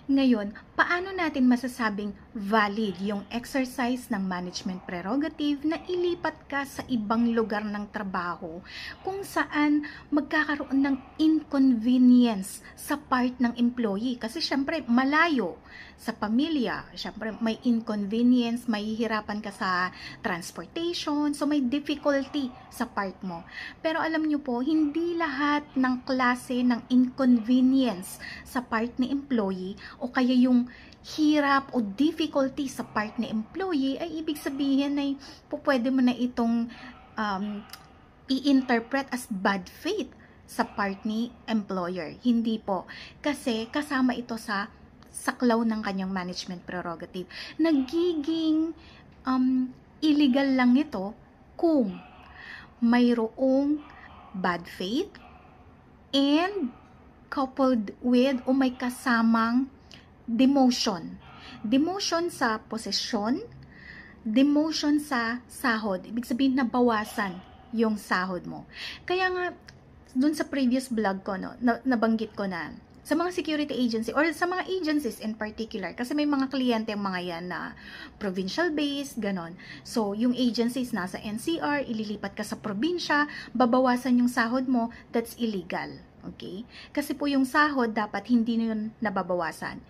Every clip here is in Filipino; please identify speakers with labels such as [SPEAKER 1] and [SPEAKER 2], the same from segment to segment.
[SPEAKER 1] Ngayon, paano natin masasabing valid yung exercise ng management prerogative na ilipat ka sa ibang lugar ng trabaho kung saan magkakaroon ng inconvenience sa part ng employee? Kasi syempre, malayo sa pamilya, syempre may inconvenience, may hihirapan ka sa transportation, so may difficulty sa part mo. Pero alam nyo po, hindi lahat ng klase ng inconvenience sa part ni employee o kaya yung hirap o difficulty sa part ni employee ay ibig sabihin ay pwede mo na itong i-interpret as bad faith sa part ni employer. Hindi po. Kasi kasama ito sa saklaw ng kanyang management prerogative. Nagiging illegal lang ito kung mayroong bad faith and coupled with o may kasamang demotion. Demotion sa posisyon, demotion sa sahod. Ibig sabihin nabawasan yung sahod mo. Kaya nga, dun sa previous vlog ko, no, nabanggit ko na, sa mga security agency or sa mga agencies in particular, kasi may mga kliyente ang mga yan na provincial based, ganon. So, yung agencies nasa NCR, ililipat ka sa probinsya, babawasan yung sahod mo, that's illegal. Okay? Kasi po yung sahod, dapat hindi yun nababawasan.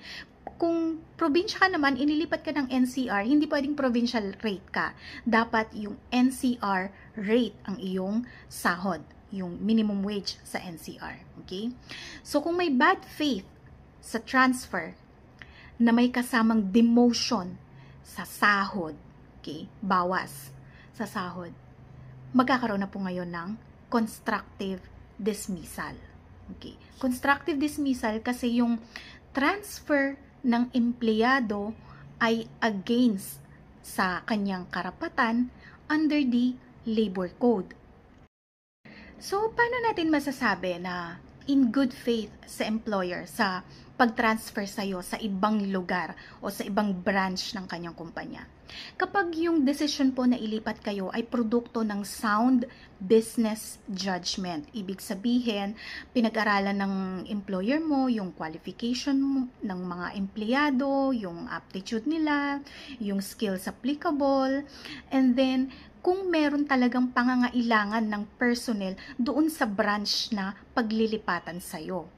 [SPEAKER 1] Kung probinsya ka naman, inilipat ka ng NCR, hindi pwedeng provincial rate ka. Dapat yung NCR rate ang iyong sahod, yung minimum wage sa NCR. Okay? So, kung may bad faith sa transfer na may kasamang demotion sa sahod, okay, bawas sa sahod, magkakaroon na po ngayon ng constructive dismissal. Okay. Constructive dismissal kasi yung transfer ng empleyado ay against sa kanyang karapatan under the labor code. So, paano natin masasabi na in good faith sa employer sa pag-transfer sa'yo sa ibang lugar o sa ibang branch ng kanyang kumpanya? Kapag yung decision po na ilipat kayo ay produkto ng sound business judgment, ibig sabihin, pinag-aralan ng employer mo yung qualification mo, ng mga empleyado, yung aptitude nila, yung skills applicable, and then kung meron talagang pangangailangan ng personnel doon sa branch na paglilipatan sa'yo.